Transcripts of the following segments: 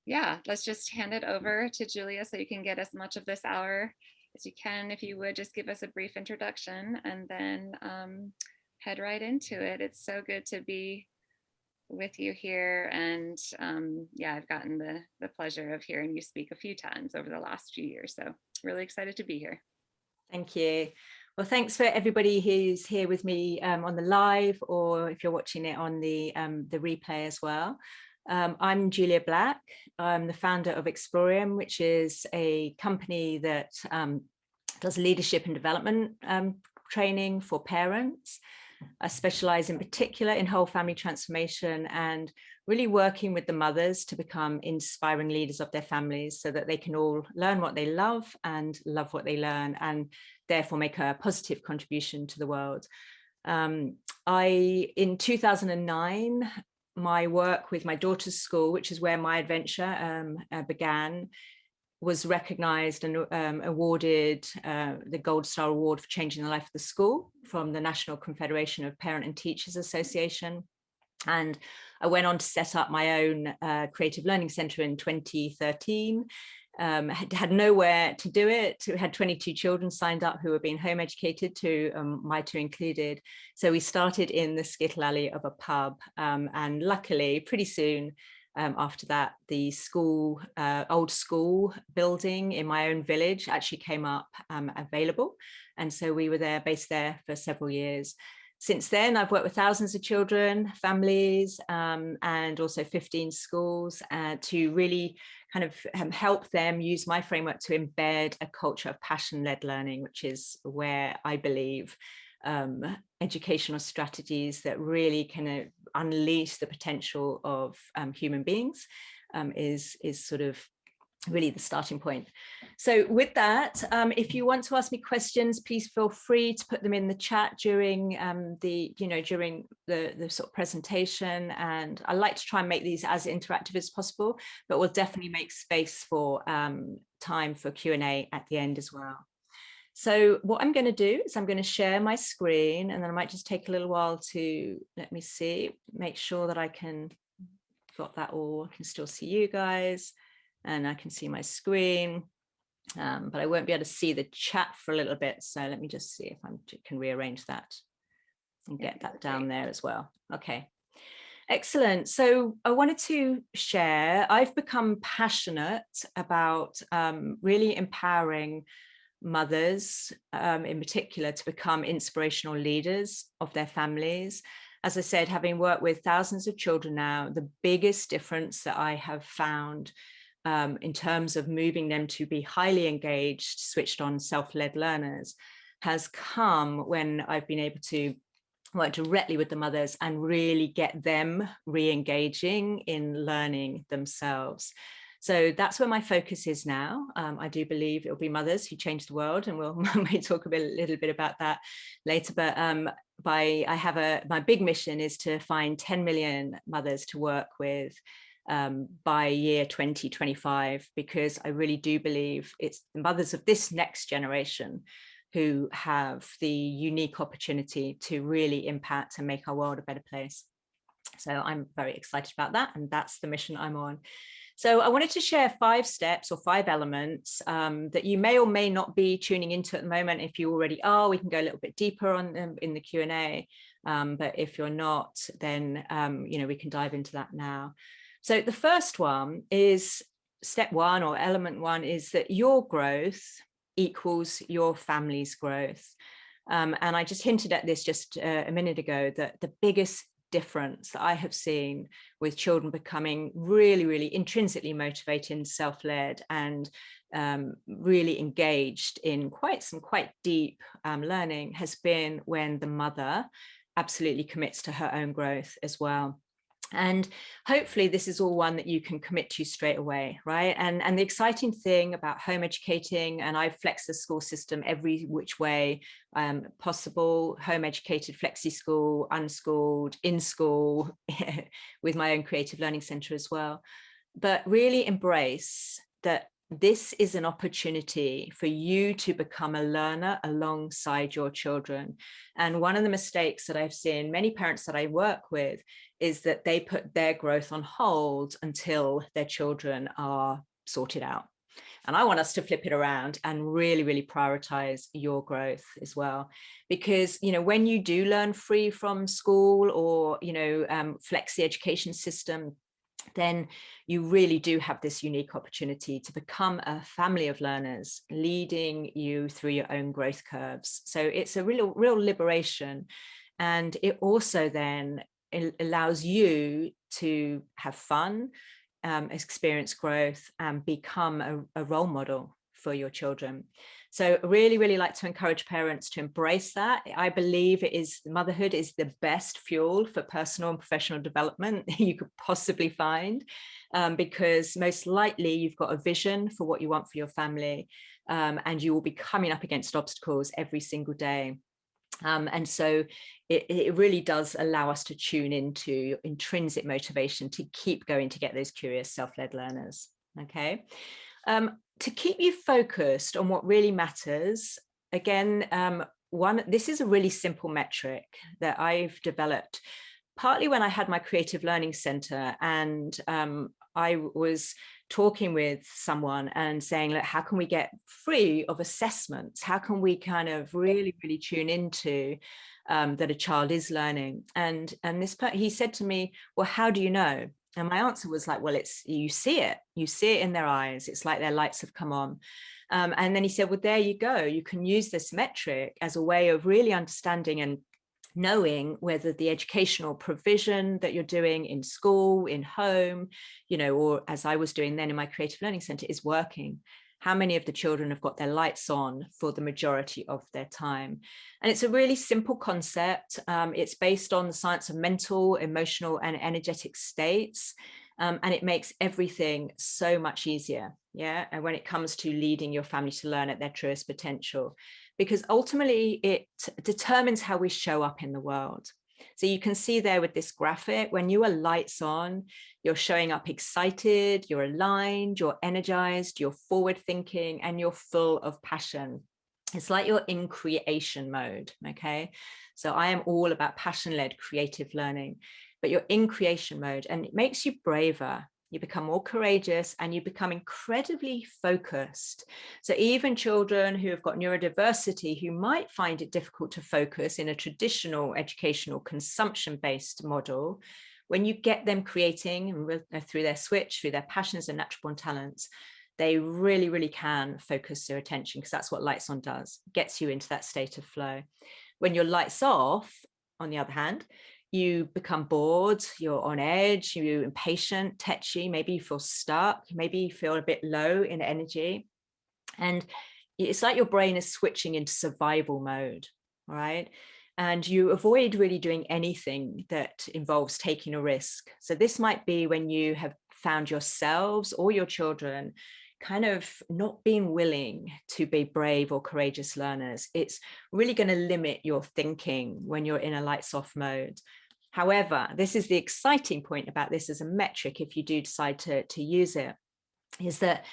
Yeah, let's just hand it over to Julia so you can get as much of this hour as you can. If you would just give us a brief introduction and then head right into it. It's so good to be with you here. And yeah, I've gotten the pleasure of hearing you speak a few times over the last few years. So really excited to be here. Thank you. Well, thanks for everybody who's here with me on the live, or if you're watching it on the replay as well. I'm Julia Black. I'm the founder of Explorium, which is a company that does leadership and development training for parents. I specialize in particular in whole family transformation and really working with the mothers to become inspiring leaders of their families so that they can all learn what they love and love what they learn, and therefore make a positive contribution to the world. In 2009, my work with my daughter's school, which is where my adventure began, was recognized and awarded the Gold Star Award for changing the life of the school from the National Confederation of Parent and Teachers Association. And I went on to set up my own creative learning center in 2013. Had nowhere to do it. We had 22 children signed up who were being home educated, to my two included. So we started in the skittle alley of a pub, and luckily pretty soon after that, the school, old school building in my own village actually came up available. And so we were there, based there for several years. Since then, I've worked with thousands of children, families, and also 15 schools to really kind of help them use my framework to embed a culture of passion-led learning, which is where I believe educational strategies that really can unleash the potential of human beings is sort of really the starting point. So with that, if you want to ask me questions, please feel free to put them in the chat during during the sort of presentation. And I like to try and make these as interactive as possible, but we'll definitely make space for time for Q&A at the end as well. So what I'm going to do is I'm going to share my screen, and then I might just take a little while to, let me see, make sure that I got that all. I can still see you guys and I can see my screen, but I won't be able to see the chat for a little bit. So let me just see if I can rearrange that and get that down there as well. Okay. Excellent. So I wanted to share, I've become passionate about really empowering mothers in particular to become inspirational leaders of their families. As I said, having worked with thousands of children now, the biggest difference that I have found in terms of moving them to be highly engaged, switched on, self-led learners has come when I've been able to work directly with the mothers and really get them re-engaging in learning themselves. So that's where my focus is now. I do believe it'll be mothers who change the world, and we'll may talk a little bit about that later. But my big mission is to find 10 million mothers to work with by year 2025, because I really do believe it's the mothers of this next generation who have the unique opportunity to really impact and make our world a better place. So I'm very excited about that, and that's the mission I'm on. So I wanted to share 5 steps or 5 elements that you may or may not be tuning into at the moment. If you already are, we can go a little bit deeper on in the Q&A. But if you're not, then we can dive into that now. So the first one is step 1, or element 1, is that your growth equals your family's growth. And I just hinted at this just a minute ago, that the biggest difference that I have seen with children becoming really, really intrinsically motivated, self-led, and really engaged in quite deep learning has been when the mother absolutely commits to her own growth as well. And hopefully this is all one that you can commit to straight away, right? And the exciting thing about home educating, and I've flexed the school system every which way possible, home educated, flexi school, unschooled, in school, with my own creative learning center as well. But really embrace that this is an opportunity for you to become a learner alongside your children. And one of the mistakes that I've seen many parents that I work with is that they put their growth on hold until their children are sorted out. And I want us to flip it around and really, really prioritize your growth as well. Because, when you do learn free from school or, flex the education system, then you really do have this unique opportunity to become a family of learners, leading you through your own growth curves. So it's a real liberation. And it also then allows you to have fun, experience growth, and become a role model for your children. So really, really like to encourage parents to embrace that. I believe motherhood is the best fuel for personal and professional development you could possibly find, because most likely you've got a vision for what you want for your family, and you will be coming up against obstacles every single day. And so it really does allow us to tune into intrinsic motivation to keep going, to get those curious self-led learners. Okay. To keep you focused on what really matters, again, this is a really simple metric that I've developed partly when I had my Creative Learning Center, and I was talking with someone and saying, look, how can we get free of assessments? How can we kind of really, really tune into that a child is learning? And he said to me, well, how do you know? And my answer was like, well, you see it in their eyes. It's like their lights have come on. And then he said, well, there you go. You can use this metric as a way of really understanding and knowing whether the educational provision that you're doing in school, in home, or as I was doing then in my Creative Learning Center, is working. How many of the children have got their lights on for the majority of their time? And it's a really simple concept. It's based on the science of mental, emotional, and energetic states. And it makes everything so much easier. Yeah. And when it comes to leading your family to learn at their truest potential, because ultimately it determines how we show up in the world. So you can see there with this graphic, when you are lights on, you're showing up excited, you're aligned, you're energized, you're forward thinking, and you're full of passion. It's like you're in creation mode. Okay. So I am all about passion-led creative learning, but you're in creation mode, and it makes you braver. You become more courageous, and you become incredibly focused. So even children who have got neurodiversity, who might find it difficult to focus in a traditional educational consumption-based model, when you get them creating through their switch, through their passions and natural born talents, they really, really can focus their attention, because that's what lights on does. It gets you into that state of flow. When your lights off, on the other hand, you become bored, you're on edge, you're impatient, tetchy, maybe you feel stuck, maybe you feel a bit low in energy. And it's like your brain is switching into survival mode, right? And you avoid really doing anything that involves taking a risk. So this might be when you have found yourselves or your children kind of not being willing to be brave or courageous learners. It's really going to limit your thinking when you're in a lights off mode. However, this is the exciting point about this as a metric, if you do decide to use it, is that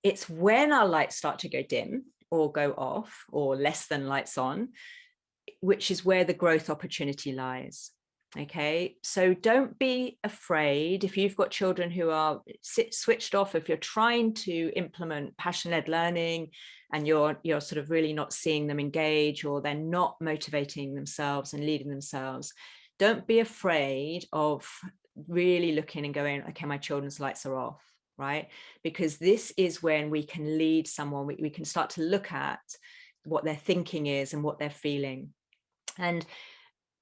it's when our lights start to go dim or go off or less than lights on, which is where the growth opportunity lies. Okay, so don't be afraid if you've got children who are switched off, if you're trying to implement passion-led learning and you're sort of really not seeing them engage, or they're not motivating themselves and leading themselves. Don't be afraid of really looking and going, okay, my children's lights are off, right? Because this is when we can lead someone, we can start to look at what their thinking is and what they're feeling. And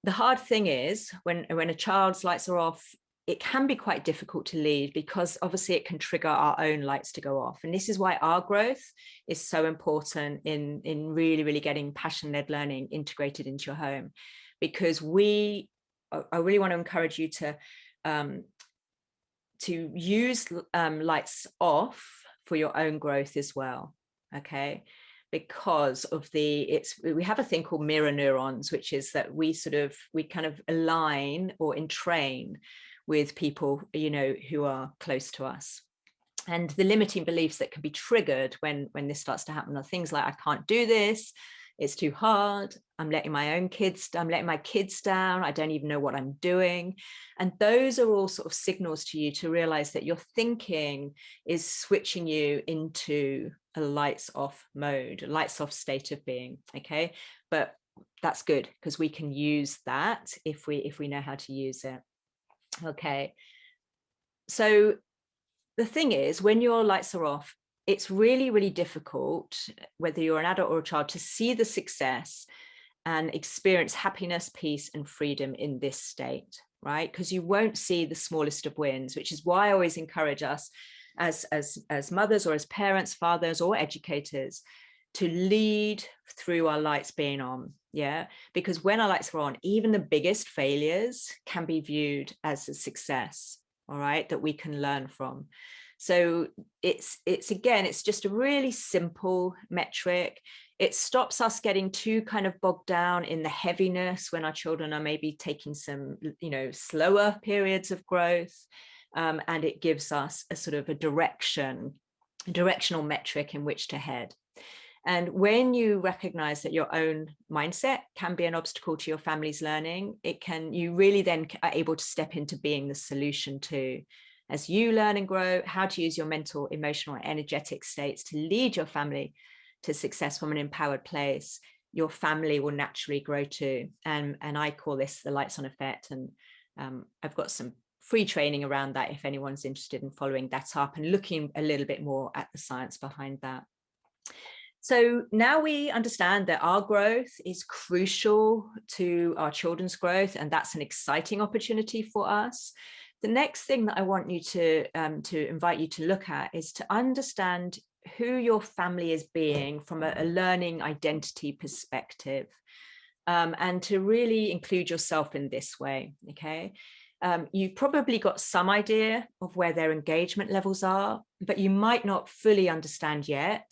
the hard thing is when a child's lights are off, it can be quite difficult to lead, because obviously it can trigger our own lights to go off. And this is why our growth is so important in really, really getting passion-led learning integrated into your home, because I really want to encourage you to use lights off for your own growth as well. Okay. Because of we have a thing called mirror neurons, which is that we kind of align or entrain with people, who are close to us. And the limiting beliefs that can be triggered when this starts to happen are things like, I can't do this, it's too hard, I'm letting my kids down, I don't even know what I'm doing. And those are all sort of signals to you to realize that your thinking is switching you into a lights off mode, a lights off state of being. Okay, but that's good, because we can use that if we know how to use it. Okay, so the thing is, when your lights are off, it's really, really difficult, whether you're an adult or a child, to see the success and experience happiness, peace, and freedom in this state, right? Because you won't see the smallest of wins, which is why I always encourage us as mothers or as parents, fathers, or educators to lead through our lights being on. Yeah, because when our lights are on, even the biggest failures can be viewed as a success, all right, that we can learn from. So it's just a really simple metric. It stops us getting too kind of bogged down in the heaviness when our children are maybe taking some, slower periods of growth. And it gives us a sort of a directional metric in which to head. And when you recognize that your own mindset can be an obstacle to your family's learning, you really then are able to step into being the solution to, as you learn and grow, how to use your mental, emotional, and energetic states to lead your family to success from an empowered place. Your family will naturally grow too. And I call this the lights on effect. And I've got some free training around that if anyone's interested in following that up and looking a little bit more at the science behind that. So now we understand that our growth is crucial to our children's growth, and that's an exciting opportunity for us. The next thing that I want you to invite you to look at is to understand who your family is being from a learning identity perspective, and to really include yourself in this way. Okay. You've probably got some idea of where their engagement levels are, but you might not fully understand yet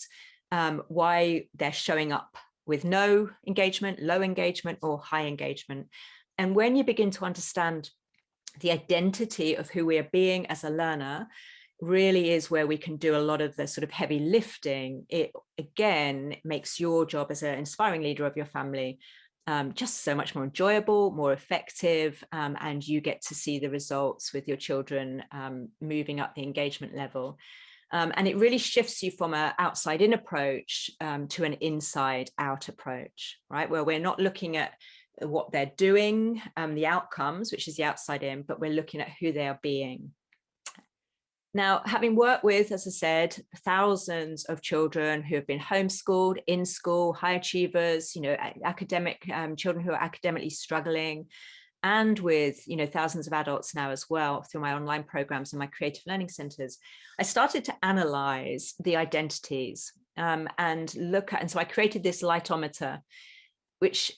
why they're showing up with no engagement, low engagement, or high engagement. And when you begin to understand the identity of who we are being as a learner, really is where we can do a lot of the sort of heavy lifting. It again makes your job as an inspiring leader of your family just so much more enjoyable, more effective, and you get to see the results with your children moving up the engagement level. And it really shifts you from an outside-in approach to an inside-out approach, right? Where we're not looking at what they're doing, the outcomes, which is the outside in, but we're looking at who they are being. Now, having worked with, as I said, thousands of children who have been homeschooled, in school, high achievers, academic children who are academically struggling, and with thousands of adults now as well through my online programs and my creative learning centers, I started to analyze the identities and look at, and so I created this lightometer, which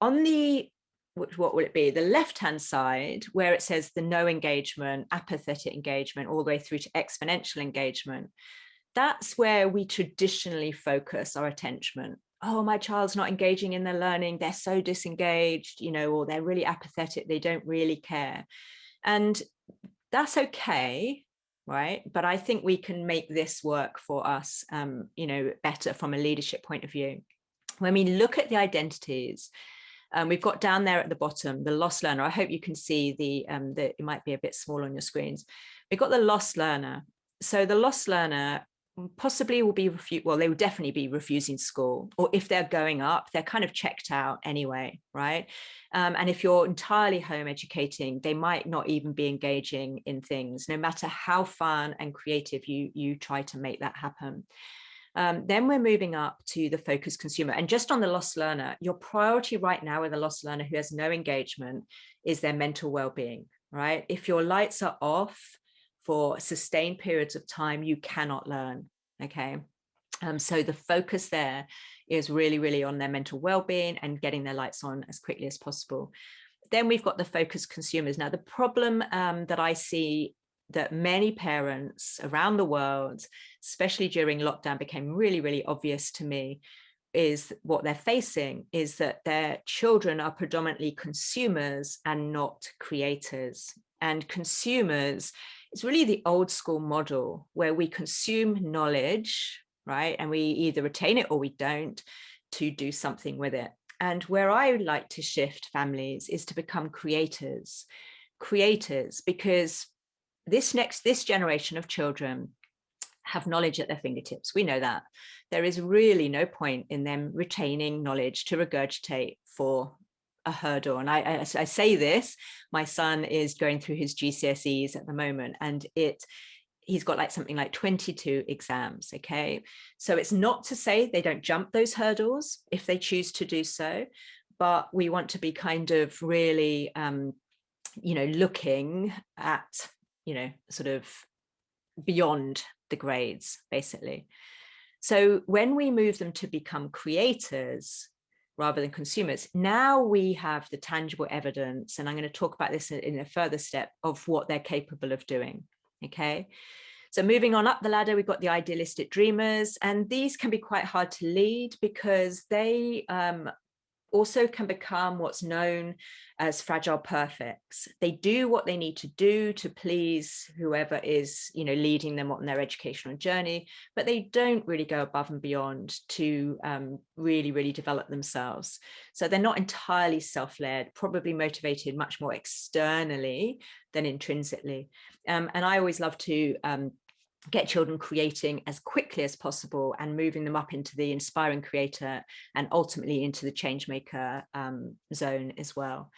on the, what will it be? The left-hand side, where it says the no engagement, apathetic engagement, all the way through to exponential engagement, that's where we traditionally focus our attention. Oh, my child's not engaging in their learning, they're so disengaged, or they're really apathetic, they don't really care. And that's okay, right? But I think we can make this work for us, better from a leadership point of view. When we look at the identities, we've got down there at the bottom, the lost learner. I hope you can see it might be a bit small on your screens. We've got the lost learner. So the lost learner possibly will be they will definitely be refusing school, or if they're going up, they're kind of checked out anyway, right? And if you're entirely home educating, they might not even be engaging in things, no matter how fun and creative you try to make that happen. Then we're moving up to the focused consumer. And just on the lost learner, your priority right now with a lost learner who has no engagement is their mental well-being, right? If your lights are off for sustained periods of time, you cannot learn, okay? So the focus there is really, really on their mental well-being and getting their lights on as quickly as possible. Then we've got the focused consumers. Now, the problem that I see that many parents around the world, especially during lockdown, became really, really obvious to me, is what they're facing is that their children are predominantly consumers and not creators. And consumers, it's really the old school model where we consume knowledge, right? And we either retain it or we don't, to do something with it. And where I would like to shift families is to become creators, because this generation of children have knowledge at their fingertips. We know that. There is really no point in them retaining knowledge to regurgitate for a hurdle. And I say this, my son is going through his GCSEs at the moment, and he's got like something like 22 exams. Okay. So it's not to say they don't jump those hurdles if they choose to do so, but we want to be kind of really, looking at, sort of beyond the grades, basically. So when we move them to become creators rather than consumers, now we have the tangible evidence, and I'm going to talk about this in a further step, of what they're capable of doing. Okay. So moving on up the ladder, we've got the idealistic dreamers, and these can be quite hard to lead because they also can become what's known as fragile perfects. They do what they need to do to please whoever is, leading them on their educational journey, but they don't really go above and beyond to really, really develop themselves. So they're not entirely self-led, probably motivated much more externally than intrinsically. And I always love to get children creating as quickly as possible and moving them up into the inspiring creator and ultimately into the change maker zone as well.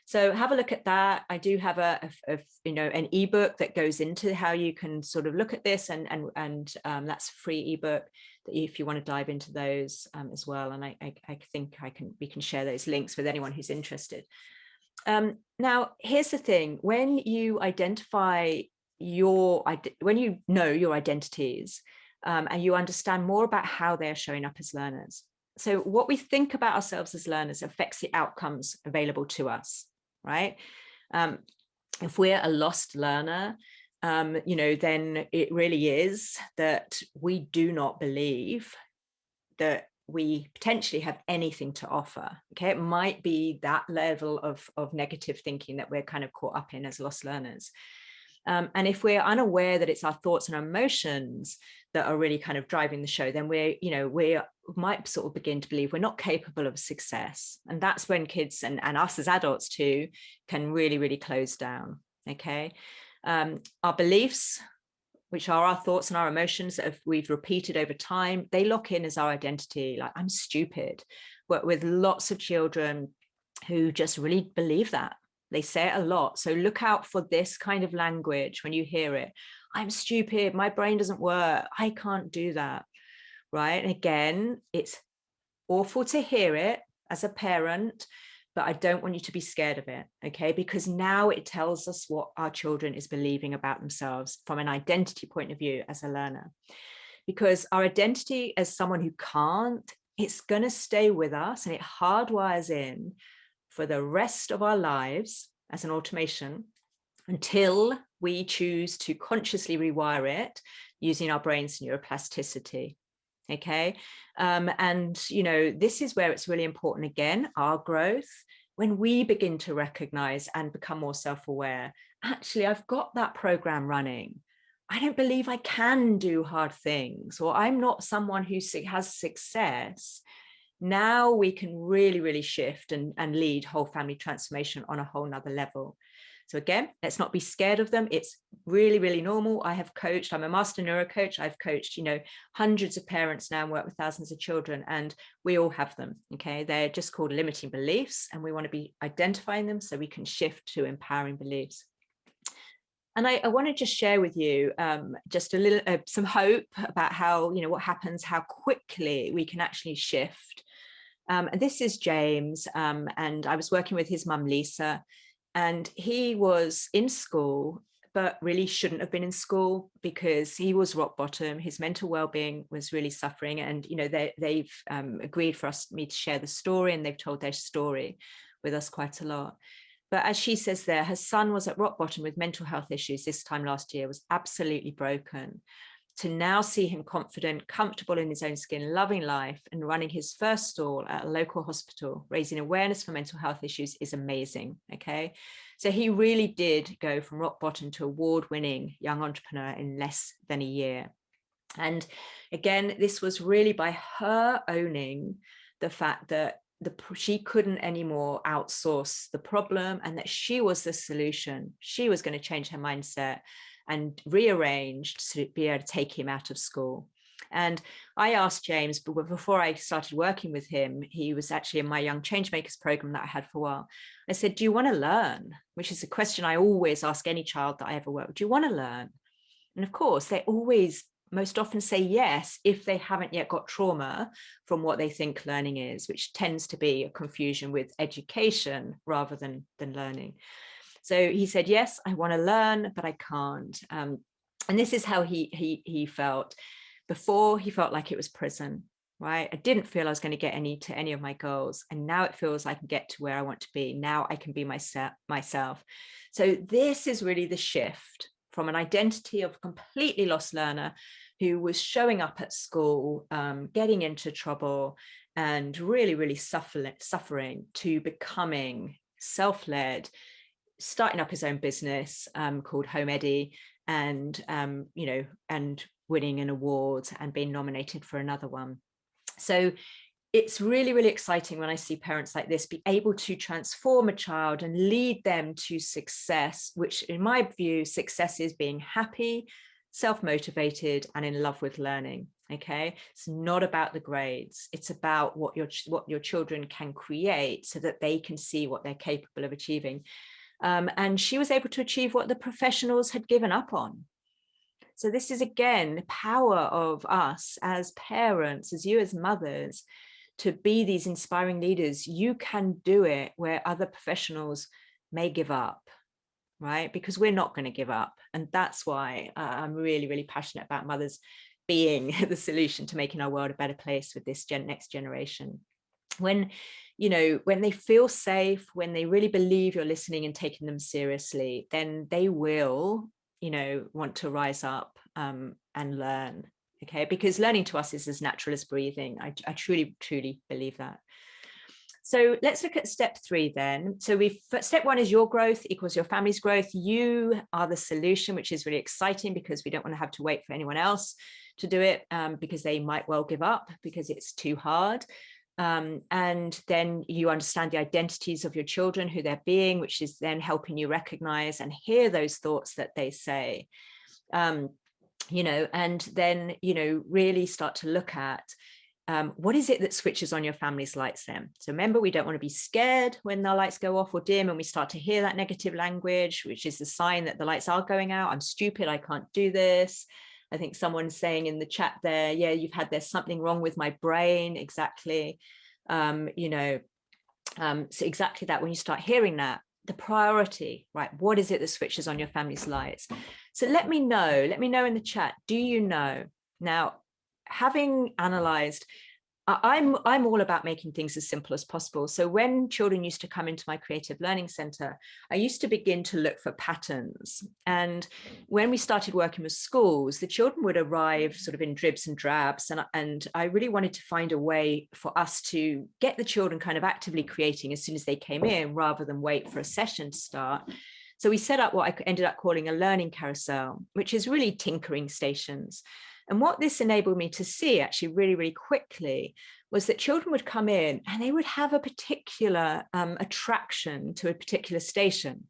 So have a look at that. I do have an ebook that goes into how you can sort of look at this, and that's a free ebook that if you want to dive into those as well. And I think we can share those links with anyone who's interested. Now, here's the thing: when you identify when you know your identities and you understand more about how they're showing up as learners. So what we think about ourselves as learners affects the outcomes available to us, right? If we're a lost learner, then it really is that we do not believe that we potentially have anything to offer. Okay, it might be that level of negative thinking that we're kind of caught up in as lost learners. And if we're unaware that it's our thoughts and our emotions that are really kind of driving the show, then we might sort of begin to believe we're not capable of success. And that's when kids and us as adults too can really, really close down. Okay. Our beliefs, which are our thoughts and our emotions that we've repeated over time, they lock in as our identity. Like, I'm stupid. Work with lots of children who just really believe that. They say it a lot. So look out for this kind of language when you hear it. I'm stupid. My brain doesn't work. I can't do that. Right. And again, it's awful to hear it as a parent, but I don't want you to be scared of it. Okay. Because now it tells us what our children is believing about themselves from an identity point of view as a learner. Because our identity as someone who can't, it's going to stay with us, and it hardwires in for the rest of our lives as an automation until we choose to consciously rewire it using our brain's neuroplasticity. Okay. And, this is where it's really important, again, our growth, when we begin to recognize and become more self-aware. Actually, I've got that program running. I don't believe I can do hard things, or I'm not someone who has success. Now we can really, really shift and lead whole family transformation on a whole nother level. So again, let's not be scared of them. It's really, really normal. I'm a master neuro coach. I've coached, hundreds of parents now and work with thousands of children, and we all have them. Okay. They're just called limiting beliefs, and we want to be identifying them so we can shift to empowering beliefs. And I want to just share with you just a little, some hope about how, what happens, how quickly we can actually shift. And this is James, and I was working with his mum, Lisa, and he was in school, but really shouldn't have been in school because he was rock bottom. His mental well-being was really suffering. And, they've agreed for me to share the story, and they've told their story with us quite a lot. But as she says there, her son was at rock bottom with mental health issues this time last year, was absolutely broken. to now see him confident, comfortable in his own skin, loving life, and running his first stall at a local hospital, raising awareness for mental health issues is amazing. Okay. So he really did go from rock bottom to award-winning young entrepreneur in less than a year. And again, this was really by her owning the fact that she couldn't anymore outsource the problem, and that she was the solution. She was going to change her mindset and rearrange to be able to take him out of school. And I asked James, but before I started working with him, he was actually in my Young Changemakers program that I had for a while. I said, do you want to learn? Which is a question I always ask any child that I ever work with. Do you want to learn? And of course, they always most often say yes if they haven't yet got trauma from what they think learning is, which tends to be a confusion with education rather than learning. So he said, yes, I want to learn, but I can't. And this is how he felt. Before, he felt like it was prison, right? I didn't feel I was going to get to any of my goals. And now it feels I can get to where I want to be. Now I can be myself. So this is really the shift from an identity of a completely lost learner who was showing up at school, getting into trouble and really suffering, to becoming self-led, starting up his own business called Home Eddie, and and winning an award and being nominated for another one. So it's really exciting when I see parents like this be able to transform a child and lead them to success, which in my view, success is being happy, self-motivated, and in love with learning. Okay, it's not about the grades. It's about what your children can create so that they can see what they're capable of achieving. And she was able to achieve what the professionals had given up on. So this is, again, the power of us as parents, as you as mothers, to be these inspiring leaders. You can do it where other professionals may give up, right? Because we're not going to give up. And that's why I'm really passionate about mothers being the solution to making our world a better place with this next generation. When they feel safe, when they really believe you're listening and taking them seriously, then they will, want to rise up and learn. Okay, because learning to us is as natural as breathing. I truly believe that. So let's look at step 3 then. So step 1 is your growth equals your family's growth. You are the solution, which is really exciting because we don't want to have to wait for anyone else to do it, because they might well give up because it's too hard. And then you understand the identities of your children, who they're being, which is then helping you recognize and hear those thoughts that they say. And then, really start to look at what is it that switches on your family's lights then? So remember, we don't want to be scared when the lights go off or dim and we start to hear that negative language, which is the sign that the lights are going out. I'm stupid, I can't do this. I think someone's saying in the chat there, yeah, there's something wrong with my brain. Exactly. So exactly that, when you start hearing that, the priority, right? What is it that switches on your family's lights? So let me know in the chat. Do you know? Now, having analyzed, I'm all about making things as simple as possible. So when children used to come into my Creative Learning Center, I used to begin to look for patterns. And when we started working with schools, the children would arrive sort of in dribs and drabs. And I really wanted to find a way for us to get the children kind of actively creating as soon as they came in, rather than wait for a session to start. So we set up what I ended up calling a learning carousel, which is really tinkering stations. And what this enabled me to see actually really quickly was that children would come in and they would have a particular attraction to a particular station.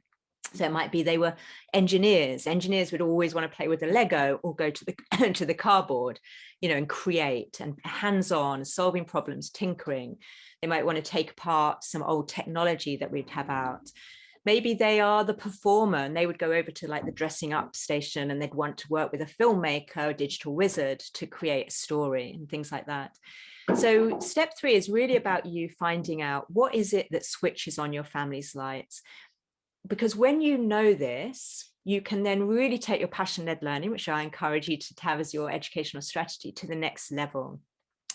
So it might be they were engineers. Engineers would always want to play with the Lego or go to the to the cardboard, and create, and hands-on, solving problems, tinkering. They might want to take apart some old technology that we'd have out. Maybe they are the performer and they would go over to like the dressing up station and they'd want to work with a filmmaker, a digital wizard, to create a story and things like that. So step 3 is really about you finding out what is it that switches on your family's lights. Because when you know this, you can then really take your passion-led learning, which I encourage you to have as your educational strategy, to the next level.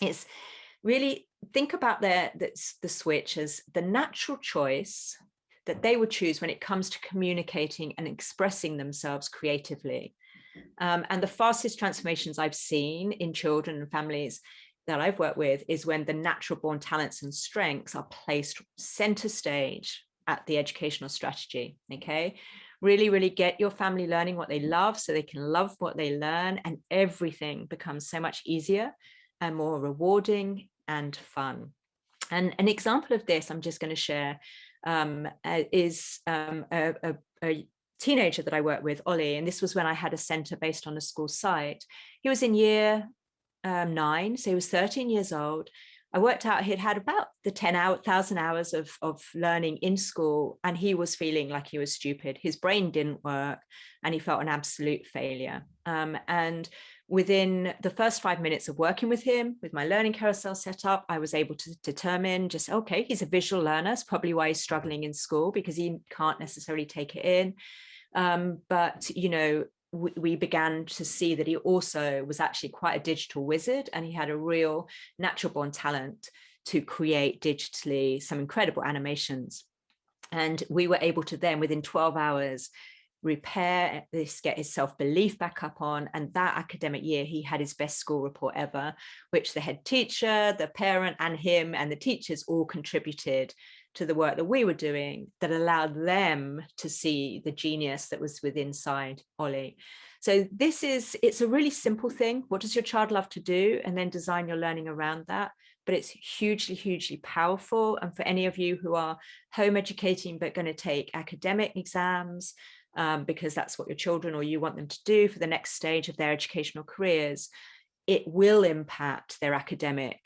It's really, think about the switch as the natural choice that they would choose when it comes to communicating and expressing themselves creatively. And the fastest transformations I've seen in children and families that I've worked with is when the natural born talents and strengths are placed center stage at the educational strategy. Okay. Really, really get your family learning what they love so they can love what they learn, and everything becomes so much easier and more rewarding and fun. And an example of this I'm just going to share is a teenager that I worked with, Ollie, and this was when I had a center based on a school site. He was in year 9, so he was 13 years old. I worked out he'd had about the 10,000 hours of learning in school, and he was feeling like he was stupid. His brain didn't work, and he felt an absolute failure. And within the first 5 minutes of working with him, with my learning carousel set up, I was able to determine just, okay, he's a visual learner. It's probably why he's struggling in school, because he can't necessarily take it in. But, you know, we began to see that he also was actually quite a digital wizard, and he had a real natural born talent to create digitally some incredible animations. And we were able to then, within 12 hours, repair this, get his self-belief back up on. And that academic year, he had his best school report ever, which the head teacher, the parent, and him and the teachers all contributed to the work that we were doing, that allowed them to see the genius that was within inside Ollie. So it's a really simple thing. What does your child love to do? And then design your learning around that. But it's hugely, hugely powerful. And for any of you who are home educating, but going to take academic exams, because that's what your children or you want them to do for the next stage of their educational careers, it will impact their academic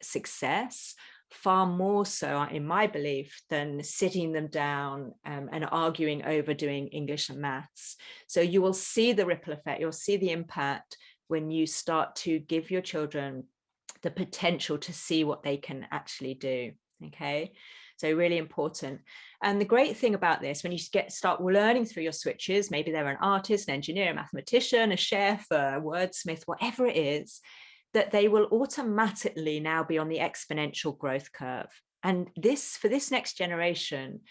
success far more so, in my belief, than sitting them down and arguing over doing English and maths. So you will see the ripple effect, you'll see the impact when you start to give your children the potential to see what they can actually do. Okay, so really important. And the great thing about this, when you start learning through your switches, maybe they're an artist, an engineer, a mathematician, a chef, a wordsmith, whatever it is, that they will automatically now be on the exponential growth curve. And this, for this next generation,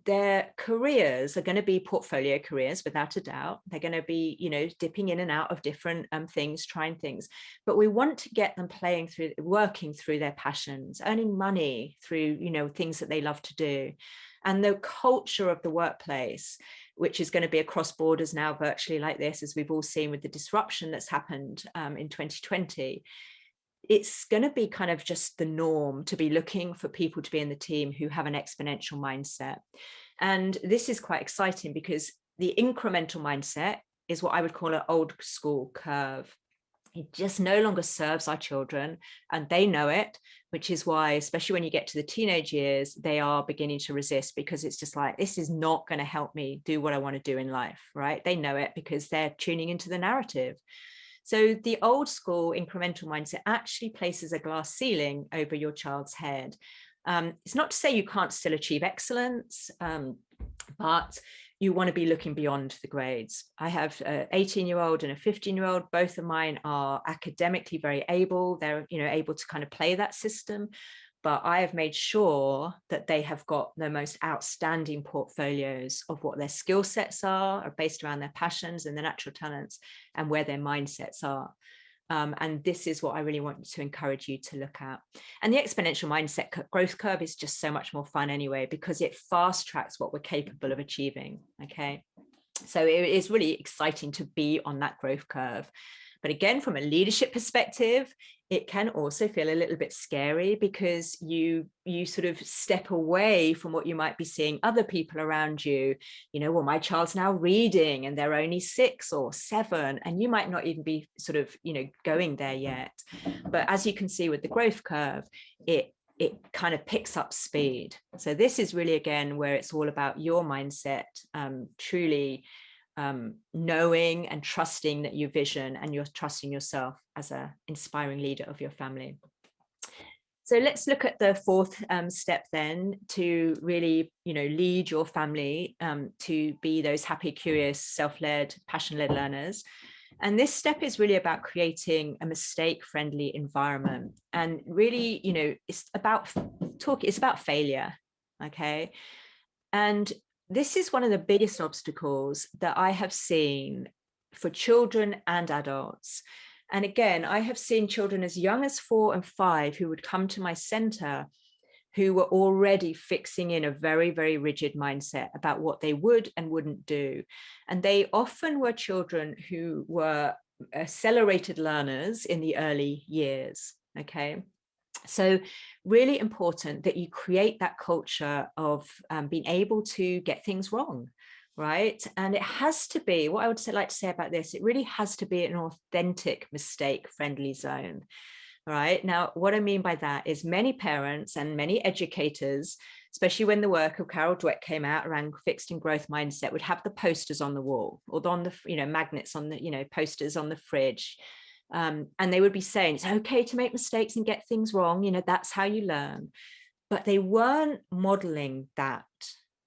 their careers are going to be portfolio careers, without a doubt. They're going to be, you know, dipping in and out of different things, trying things. But we want to get them working through their passions, earning money through, you know, things that they love to do. And the culture of the workplace, which is going to be across borders now virtually like this, as we've all seen with the disruption that's happened in 2020, it's going to be kind of just the norm to be looking for people to be in the team who have an exponential mindset. And this is quite exciting, because the incremental mindset is what I would call an old school curve. It just no longer serves our children, and they know it, which is why, especially when you get to the teenage years, they are beginning to resist, because it's just like, this is not going to help me do what I want to do in life, right? They know it because they're tuning into the narrative. So the old school incremental mindset actually places a glass ceiling over your child's head. It's not to say you can't still achieve excellence, but you want to be looking beyond the grades. I have an 18-year-old and a 15-year-old. Both of mine are academically very able. They're, you know, able to kind of play that system. But I have made sure that they have got the most outstanding portfolios of what their skill sets are based around their passions and their natural talents, and where their mindsets are. And this is what I really want to encourage you to look at. And the exponential mindset growth curve is just so much more fun anyway, because it fast tracks what we're capable of achieving. Okay, so it is really exciting to be on that growth curve. But again, from a leadership perspective, it can also feel a little bit scary, because you sort of step away from what you might be seeing other people around you. You know, well, my child's now reading and they're only 6 or 7, and you might not even be sort of, you know, going there yet. But as you can see with the growth curve, it kind of picks up speed. So this is really, again, where it's all about your mindset, truly knowing and trusting that you vision, and you're trusting yourself as an inspiring leader of your family. So let's look at the fourth step then, to really, you know, lead your family to be those happy, curious, self-led, passion-led learners. And this step is really about creating a mistake-friendly environment. And really, you know, it's about failure, okay? And this is one of the biggest obstacles that I have seen for children and adults. And again, I have seen children as young as 4 and 5 who would come to my center who were already fixing in a very, very rigid mindset about what they would and wouldn't do. And they often were children who were accelerated learners in the early years, okay? So really important that you create that culture of being able to get things wrong, right? And it has to be, what I would like to say about this, it really has to be an authentic mistake-friendly zone. All right. Now, what I mean by that is many parents and many educators, especially when the work of Carol Dweck came out around fixed and growth mindset, would have the posters on the wall or on the, magnets on the, posters on the fridge. And they would be saying, it's okay to make mistakes and get things wrong. That's how you learn. But they weren't modeling that,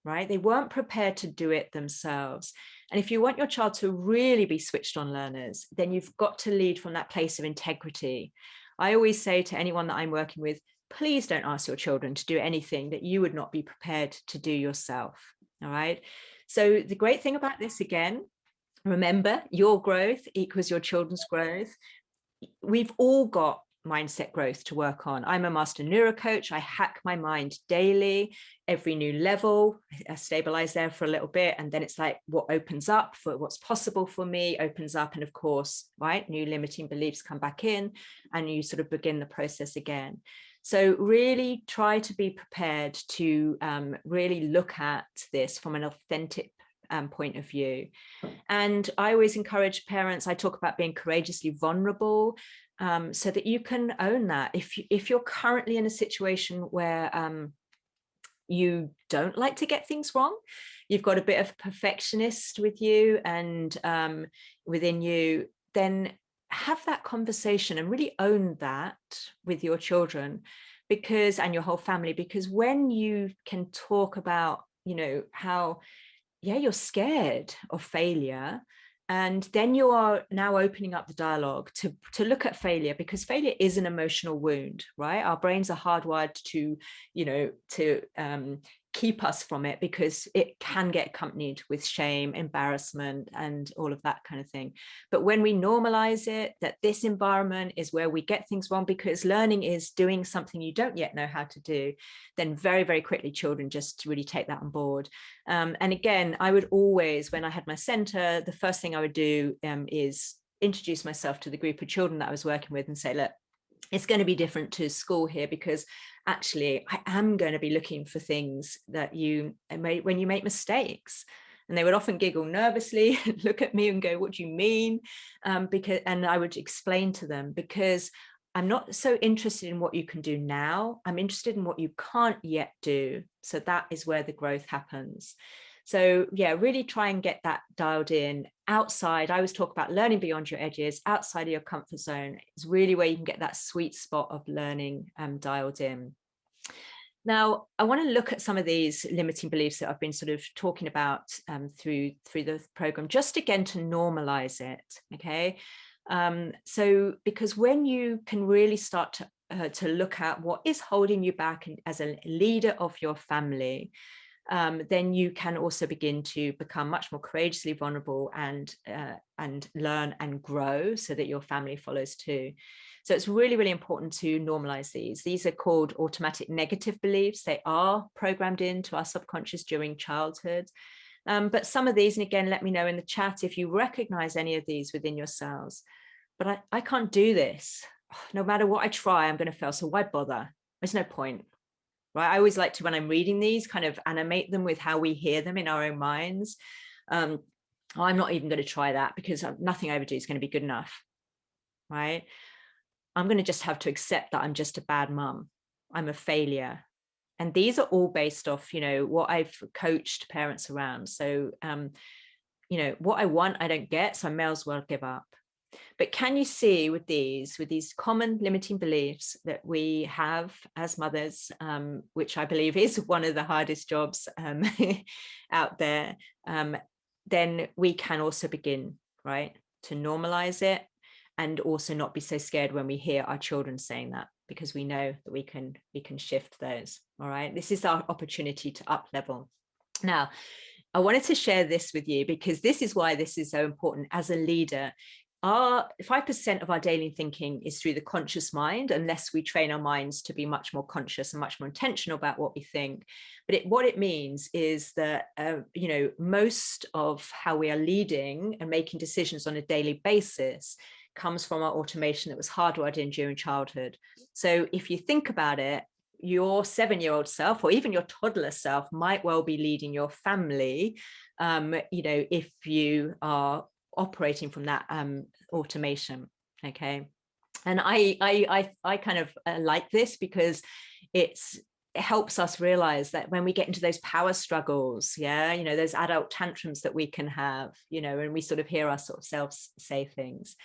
right? They weren't prepared to do it themselves. And if you want your child to really be switched on learners, then you've got to lead from that place of integrity. I always say to anyone that I'm working with, please don't ask your children to do anything that you would not be prepared to do yourself. All right. So the great thing about this, again, remember, your growth equals your children's growth. We've all got mindset growth to work on. I'm a master neuro coach. I hack my mind daily, every new level. I stabilize there for a little bit. And then it's like what opens up for what's possible for me opens up. And of course, right, new limiting beliefs come back in and you sort of begin the process again. So really try to be prepared to really look at this from an authentic point of view. And I always encourage parents, I talk about being courageously vulnerable, so that you can own that. If you're currently in a situation where you don't like to get things wrong, you've got a bit of perfectionist with you and within you, then have that conversation and really own that with your children and your whole family, because when you can talk about, how, you're scared of failure, and then you are now opening up the dialogue to look at failure, because failure is an emotional wound, right? Our brains are hardwired to, keep us from it, because it can get accompanied with shame, embarrassment, and all of that kind of thing. But when we normalize it, that this environment is where we get things wrong, because learning is doing something you don't yet know how to do, then very, very quickly children just really take that on board. And again, I would always, when I had my center, the first thing I would do is introduce myself to the group of children that I was working with and say, look, it's going to be different to school here, because actually I am going to be looking for things that when you make mistakes. And they would often giggle nervously, look at me and go, what do you mean? And I would explain to them, because I'm not so interested in what you can do now. I'm interested in what you can't yet do. So that is where the growth happens. So yeah, really try and get that dialed in outside. I always talk about learning beyond your edges, outside of your comfort zone is really where you can get that sweet spot of learning dialed in. Now, I want to look at some of these limiting beliefs that I've been sort of talking about through the program, just again to normalize it, okay? So because when you can really start to look at what is holding you back as a leader of your family, then you can also begin to become much more courageously vulnerable and learn and grow, so that your family follows too. So it's really, really important to normalize these. These are called automatic negative beliefs. They are programmed into our subconscious during childhood. But some of these, and again, let me know in the chat if you recognize any of these within yourselves. But I can't do this. No matter what I try, I'm going to fail. So why bother? There's no point. Right? I always like to, when I'm reading these, kind of animate them with how we hear them in our own minds. I'm not even going to try that, because nothing I ever do is going to be good enough. Right? I'm going to just have to accept that I'm just a bad mum. I'm a failure. And these are all based off, what I've coached parents around. So, what I want, I don't get, so I may as well give up. But can you see with these common limiting beliefs that we have as mothers, which I believe is one of the hardest jobs out there, then we can also begin, right, to normalize it, and also not be so scared when we hear our children saying that, because we know that we can shift those. All right, this is our opportunity to up level. Now, I wanted to share this with you because this is why this is so important as a leader. Our 5% of our daily thinking is through the conscious mind, unless we train our minds to be much more conscious and much more intentional about what we think. But what it means is that, most of how we are leading and making decisions on a daily basis comes from our automation that was hardwired in during childhood. So if you think about it, your 7-year-old self or even your toddler self might well be leading your family, if you are operating from that automation. Okay. And I kind of like this because it helps us realize that when we get into those power struggles, those adult tantrums that we can have, and we sort of hear ourselves say things.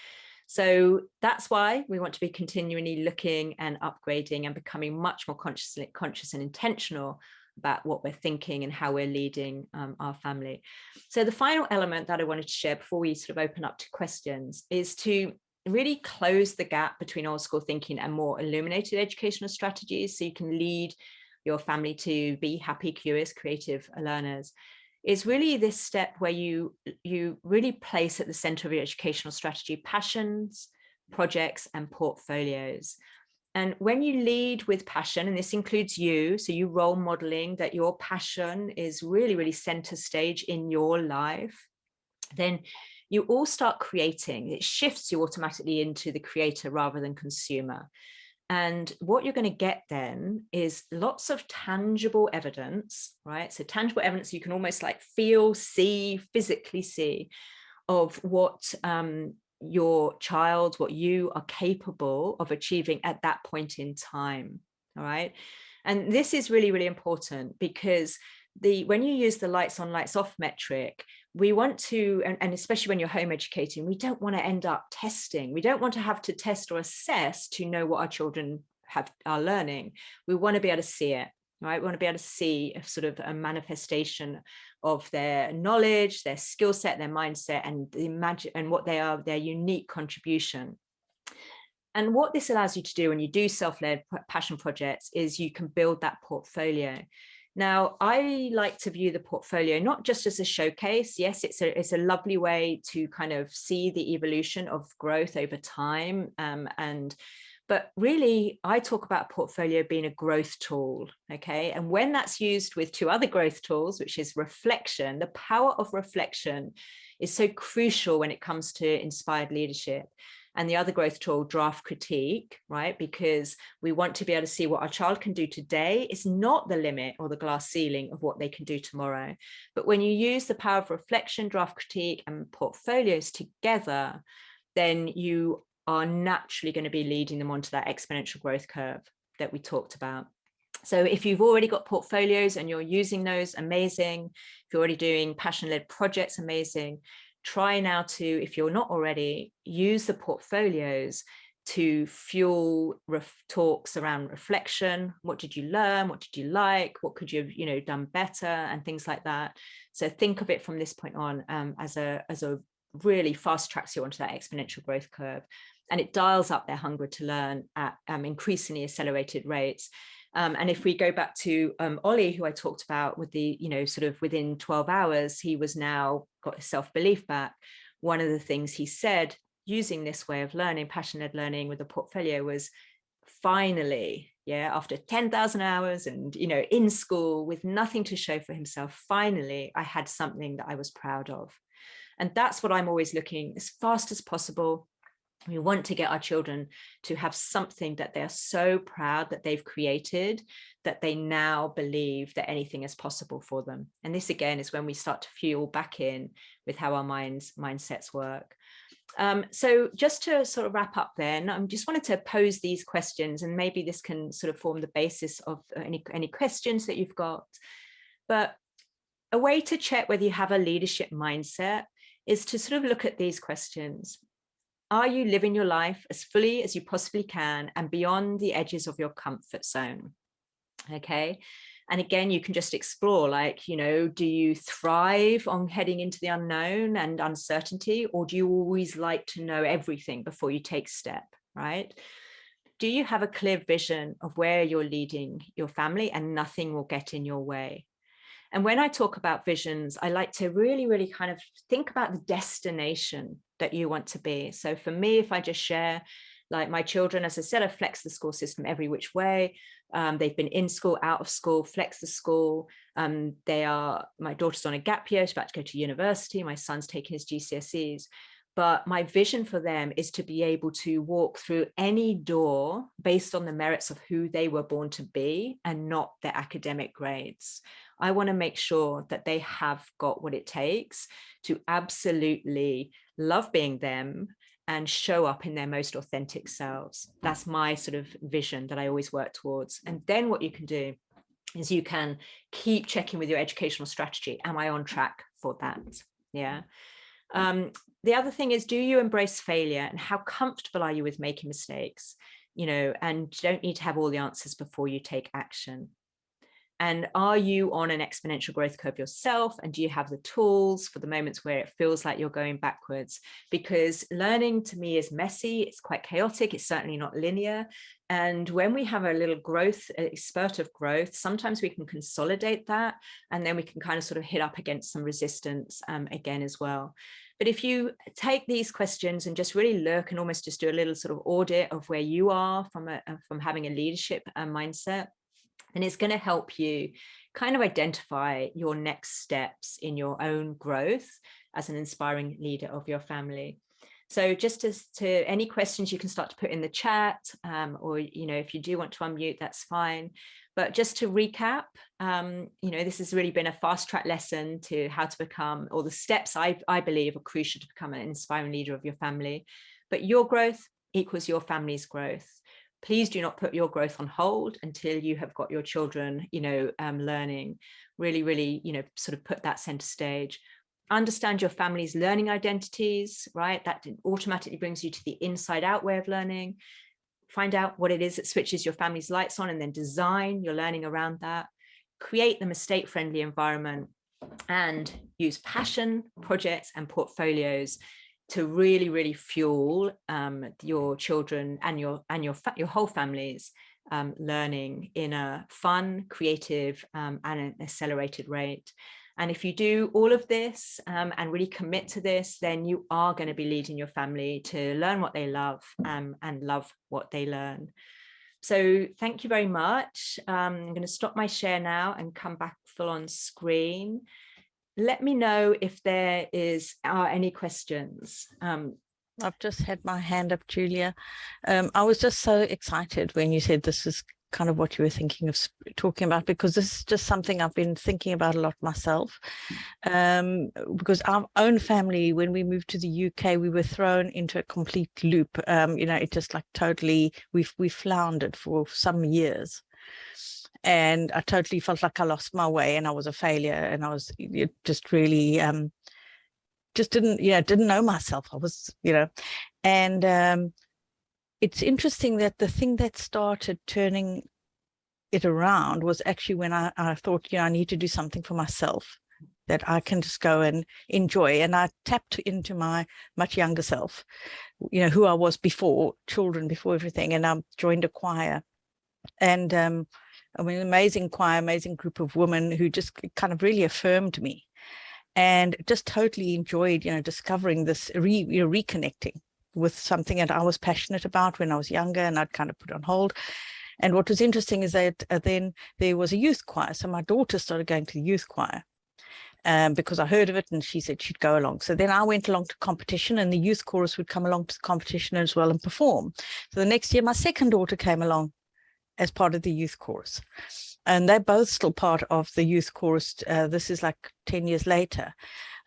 So that's why we want to be continually looking and upgrading and becoming much more conscious and intentional about what we're thinking and how we're leading our family. So the final element that I wanted to share before we sort of open up to questions is to really close the gap between old school thinking and more illuminated educational strategies, so you can lead your family to be happy, curious, creative learners. Is really this step where you really place at the center of your educational strategy passions, projects, and portfolios. And when you lead with passion, and this includes you, so you role modeling that your passion is really, really center stage in your life, then you all start creating. It shifts you automatically into the creator rather than consumer. And what you're going to get then is lots of tangible evidence, right? So tangible evidence you can almost like feel, see, physically see of what your child, what you are capable of achieving at that point in time. All right. And this is really, really important because when you use the lights on, lights off metric, we want to, and especially when you're home educating, we don't want to end up testing. We don't want to have to test or assess to know what our children are learning. We want to be able to see it, right? We want to be able to see a sort of a manifestation of their knowledge, their skill set, their mindset, and what they are, their unique contribution. And what this allows you to do when you do self-led passion projects is you can build that portfolio. Now, I like to view the portfolio not just as a showcase. Yes, it's a lovely way to kind of see the evolution of growth over time. But really, I talk about portfolio being a growth tool, okay? And when that's used with 2 other growth tools, which is reflection, the power of reflection is so crucial when it comes to inspired leadership. And the other growth tool, draft critique, right? Because we want to be able to see what our child can do today. It's not the limit or the glass ceiling of what they can do tomorrow. But when you use the power of reflection, draft critique, and portfolios together, then you are naturally going to be leading them onto that exponential growth curve that we talked about. So if you've already got portfolios and you're using those, amazing. If you're already doing passion-led projects, amazing. Try now to, if you're not already, use the portfolios to fuel talks around reflection. What did you learn? What did you like? What could you have, done better? And things like that. So think of it from this point on as a really fast tracks you onto that exponential growth curve. And it dials up their hunger to learn at increasingly accelerated rates. And if we go back to Ollie, who I talked about with the, sort of within 12 hours, he was now got his self-belief back. One of the things he said using this way of learning, passion-led learning with a portfolio was finally, after 10,000 hours and, in school with nothing to show for himself, finally, I had something that I was proud of. And that's what I'm always looking as fast as possible. We want to get our children to have something that they're so proud that they've created, that they now believe that anything is possible for them. And this, again, is when we start to fuel back in with how our mindsets work. So just to sort of wrap up then, I just wanted to pose these questions, and maybe this can sort of form the basis of any questions that you've got. But a way to check whether you have a leadership mindset is to sort of look at these questions. Are you living your life as fully as you possibly can and beyond the edges of your comfort zone? Okay. And again, you can just explore, do you thrive on heading into the unknown and uncertainty, or do you always like to know everything before you take step, right? Do you have a clear vision of where you're leading your family and nothing will get in your way? And when I talk about visions, I like to really, really kind of think about the destination that you want to be. So for me, if I just share, like my children, as I said, I've flexed the school system every which way. They've been in school, out of school, flex the school. My daughter's on a gap year, she's about to go to university. My son's taking his GCSEs. But my vision for them is to be able to walk through any door based on the merits of who they were born to be and not their academic grades. I want to make sure that they have got what it takes to absolutely love being them and show up in their most authentic selves. That's my sort of vision that I always work towards. And then what you can do is you can keep checking with your educational strategy. Am I on track for that? Yeah. The other thing is, do you embrace failure, and how comfortable are you with making mistakes? And you don't need to have all the answers before you take action. And are you on an exponential growth curve yourself? And do you have the tools for the moments where it feels like you're going backwards? Because learning to me is messy. It's quite chaotic. It's certainly not linear. And when we have a little growth, a spurt of growth, sometimes we can consolidate that. And then we can kind of sort of hit up against some resistance again as well. But if you take these questions and just really look and almost just do a little sort of audit of where you are from having a leadership mindset, and it's going to help you kind of identify your next steps in your own growth as an inspiring leader of your family. So just to any questions you can start to put in the chat, or, if you do want to unmute, that's fine. But just to recap, this has really been a fast track lesson to how to become, or the steps I believe are crucial to become an inspiring leader of your family. But your growth equals your family's growth. Please do not put your growth on hold until you have got your children, learning. Really, really, sort of put that center stage. Understand your family's learning identities, right? That automatically brings you to the inside out way of learning. Find out what it is that switches your family's lights on, and then design your learning around that. Create the mistake-friendly environment, and use passion, projects, and portfolios to really, really fuel your children and your whole family's learning in a fun, creative, and an accelerated rate. And if you do all of this and really commit to this, then you are going to be leading your family to learn what they love and love what they learn. So thank you very much. I'm going to stop my share now and come back full on screen. Let me know if there are any questions. I've just had my hand up, Julia. I was just so excited when you said this is kind of what you were thinking of talking about, because this is just something I've been thinking about a lot myself. Because our own family, when we moved to the UK, we were thrown into a complete loop. It just like totally, we floundered for some years. And I totally felt like I lost my way and I was a failure, and I was just really just didn't know myself. I was, and it's interesting that the thing that started turning it around was actually when I thought, I need to do something for myself that I can just go and enjoy. And I tapped into my much younger self, who I was before children, before everything. And I joined a choir, and amazing choir, amazing group of women who just kind of really affirmed me, and just totally enjoyed, discovering this, reconnecting with something that I was passionate about when I was younger, and I'd kind of put on hold. And what was interesting is that then there was a youth choir. So my daughter started going to the youth choir because I heard of it, and she said she'd go along. So then I went along to competition, and the youth chorus would come along to the competition as well and perform. So the next year, my second daughter came along as part of the youth chorus, and they're both still part of the youth chorus. This is like 10 years later.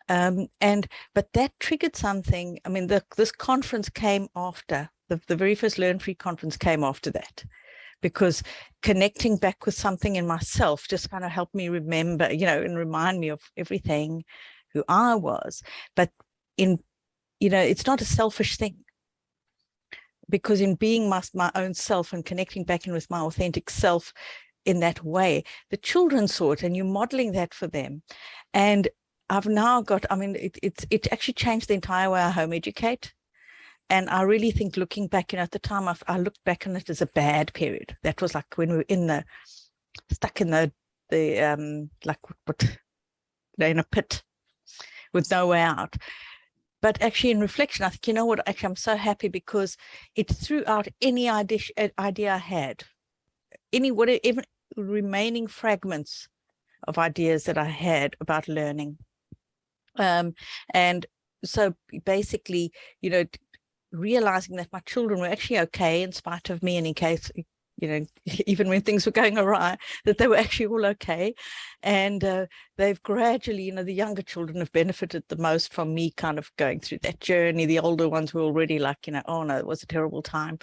But that triggered something. I mean, this conference came after, the very first Learn Free conference came after that, because connecting back with something in myself just kind of helped me remember, and remind me of everything, who I was. But it's not a selfish thing, because in being my own self and connecting back in with my authentic self in that way, the children saw it, and you're modeling that for them. And I've now got, it actually changed the entire way I home educate. And I really think, looking back, at the time, I looked back on it as a bad period. That was like when we were stuck in the like what they're in a pit with no way out. But actually, in reflection, I think, you know what, actually, I'm so happy because it threw out any idea I had, even remaining fragments of ideas that I had about learning. And so basically, you know, realizing that my children were actually okay in spite of me, and in case, you know, even when things were going awry, that they were actually all okay. And they've gradually, you know, the younger children have benefited the most from me kind of going through that journey. The older ones were already like, you know, oh no, it was a terrible time,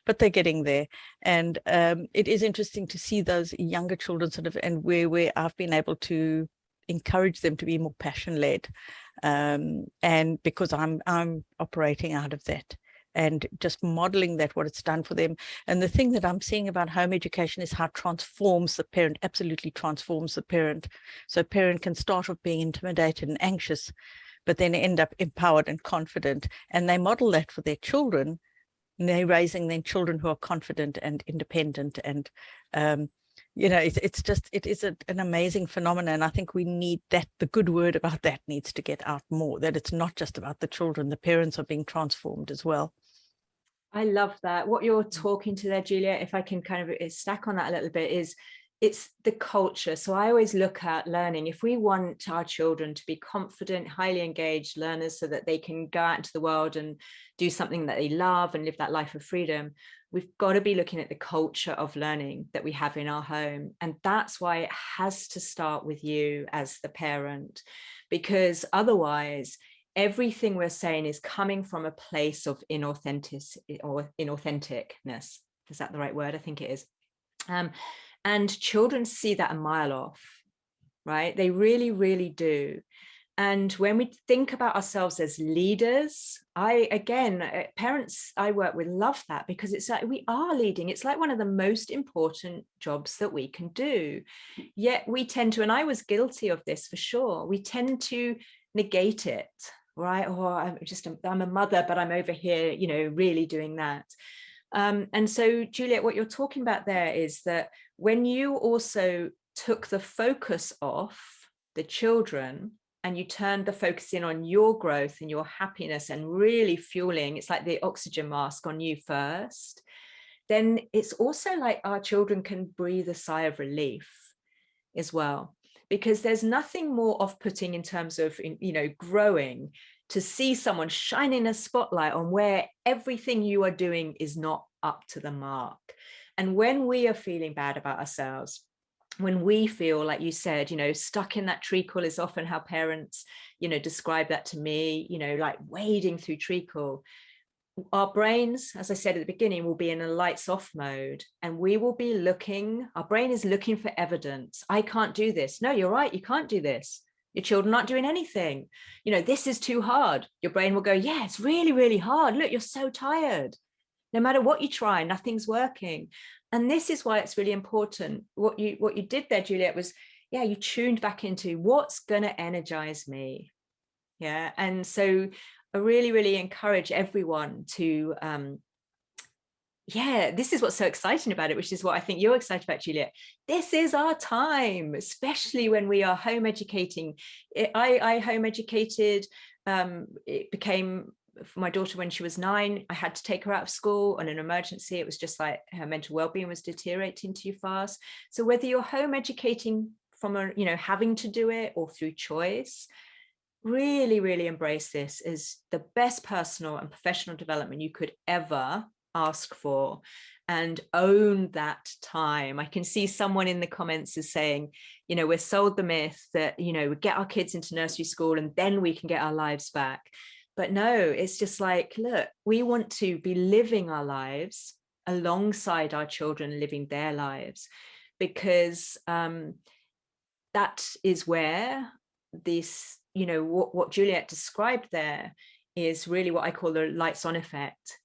but they're getting there. And it is interesting to see those younger children sort of, and where I've been able to encourage them to be more passion-led, and because I'm operating out of that and just modeling that, what it's done for them. And the thing that I'm seeing about home education is how it transforms the parent, absolutely transforms the parent. So a parent can start off being intimidated and anxious, but then end up empowered and confident. And they model that for their children, and they're raising their children who are confident and independent. And you know, it is an amazing phenomenon. And I think we need that. The good word about that needs to get out more, that it's not just about the children, the parents are being transformed as well. I love that. What you're talking to there, Julia, if I can kind of stack on that a little bit, is it's the culture. So I always look at learning. If we want our children to be confident, highly engaged learners so that they can go out into the world and do something that they love and live that life of freedom, we've got to be looking at the culture of learning that we have in our home. And that's why it has to start with you as the parent, because otherwise everything we're saying is coming from a place of inauthenticness. Is that the right word? I think it is. And children see that a mile off, right? They really, really do. And when we think about ourselves as leaders, parents I work with love that, because it's like we are leading. It's like one of the most important jobs that we can do. Yet we tend to, and I was guilty of this for sure, we tend to negate it, right? Or I'm a mother, but I'm over here, you know, really doing that. And so, Juliet, what you're talking about there is that when you also took the focus off the children and you turned the focus in on your growth and your happiness and really fueling, it's like the oxygen mask on you first, then it's also like our children can breathe a sigh of relief as well. Because there's nothing more off-putting in terms of, you know, growing, to see someone shining a spotlight on where everything you are doing is not up to the mark. And when we are feeling bad about ourselves, when we feel, like you said, you know, stuck in that treacle is often how parents, you know, describe that to me, you know, like wading through treacle. Our brains, as I said at the beginning, will be in a lights off mode, and we will be looking, our brain is looking for evidence. I can't do this. No, you're right, you can't do this. Your children aren't doing anything. You know, this is too hard. Your brain will go, yeah, it's really, really hard. Look, you're so tired. No matter what you try, nothing's working. And this is why it's really important. What you did there, Juliet, was, yeah, you tuned back into what's going to energize me. Yeah. And so I really, really encourage everyone to, this is what's so exciting about it, which is what I think you're excited about, Juliet. This is our time, especially when we are home educating. I home educated. It became, for my daughter, when she was 9, I had to take her out of school on an emergency. It was just like her mental well-being was deteriorating too fast. So whether you're home educating from having to do it or through choice, really, really embrace this as the best personal and professional development you could ever ask for, and own that time. I can see someone in the comments is saying, you know, we're sold the myth that, you know, we get our kids into nursery school and then we can get our lives back. But no, it's just like, look, we want to be living our lives alongside our children living their lives, because that is where this, you know, what Juliet described there is really what I call the lights on effect.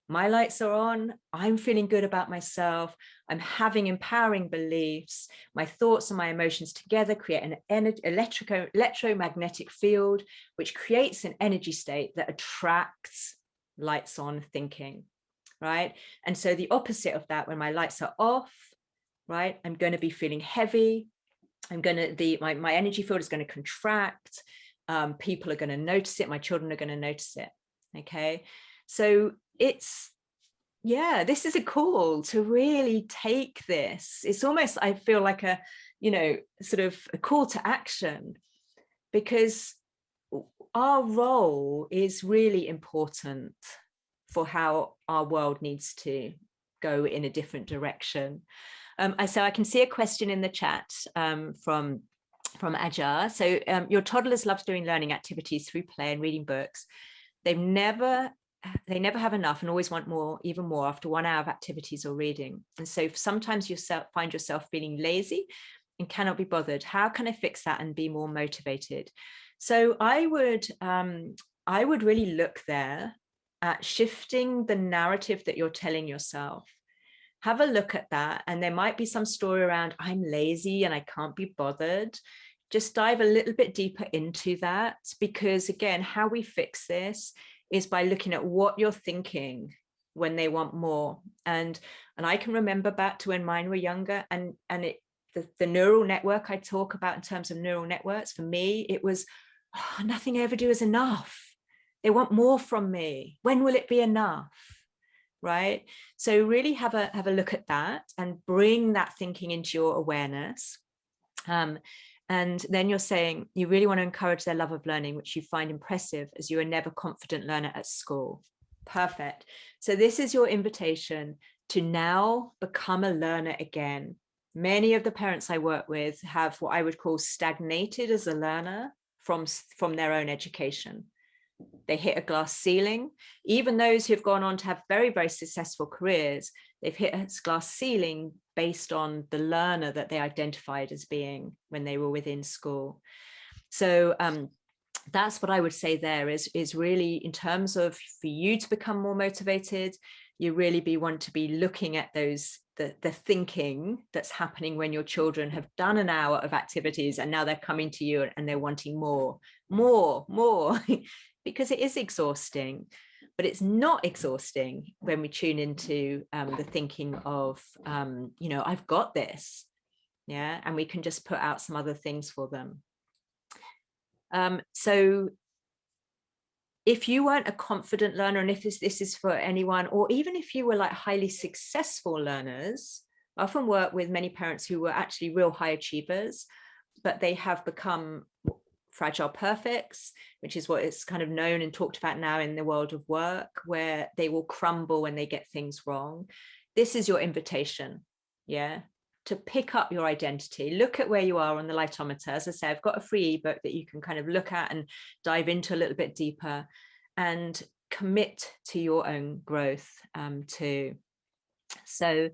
My lights are on, I'm feeling good about myself, I'm having empowering beliefs, my thoughts and my emotions together create an electromagnetic field, which creates an energy state that attracts lights on thinking, right? And so the opposite of that, when my lights are off, right, I'm going to be feeling heavy, my energy field is going to contract. People are going to notice it. My children are going to notice it. Okay. So this is a call to really take this. It's almost, I feel like a, sort of a call to action, because our role is really important for how our world needs to go in a different direction. So I can see a question in the chat from Ajar. So your toddlers love doing learning activities through play and reading books. They never have enough and always want more, even more after 1 hour of activities or reading. And so sometimes you find yourself feeling lazy and cannot be bothered. How can I fix that and be more motivated? So I would really look there at shifting the narrative that you're telling yourself. Have a look at that. And there might be some story around, I'm lazy and I can't be bothered. Just dive a little bit deeper into that, because again, how we fix this is by looking at what you're thinking when they want more. And I can remember back to when mine were younger, and the neural network I talk about in terms of neural networks, for me, it was, nothing I ever do is enough. They want more from me. When will it be enough? Right? So really have a look at that and bring that thinking into your awareness. And then you're saying you really want to encourage their love of learning, which you find impressive as you are never confident learner at school. Perfect. So this is your invitation to now become a learner again. Many of the parents I work with have what I would call stagnated as a learner from their own education. They hit a glass ceiling. Even those who've gone on to have very, very successful careers, they've hit a glass ceiling based on the learner that they identified as being when they were within school. So that's what I would say there is really, in terms of for you to become more motivated, you really want to be looking at those, the thinking that's happening when your children have done an hour of activities and now they're coming to you and they're wanting more, because it is exhausting. But it's not exhausting when we tune into the thinking of, I've got this, yeah, and we can just put out some other things for them. So if you weren't a confident learner, and if this is for anyone, or even if you were like highly successful learners, I often work with many parents who were actually real high achievers, but they have become fragile perfects, which is what is kind of known and talked about now in the world of work, where they will crumble when they get things wrong. This is your invitation, yeah, to pick up your identity. Look at where you are on the Lightometer. As I say, I've got a free ebook that you can kind of look at and dive into a little bit deeper and commit to your own growth too. So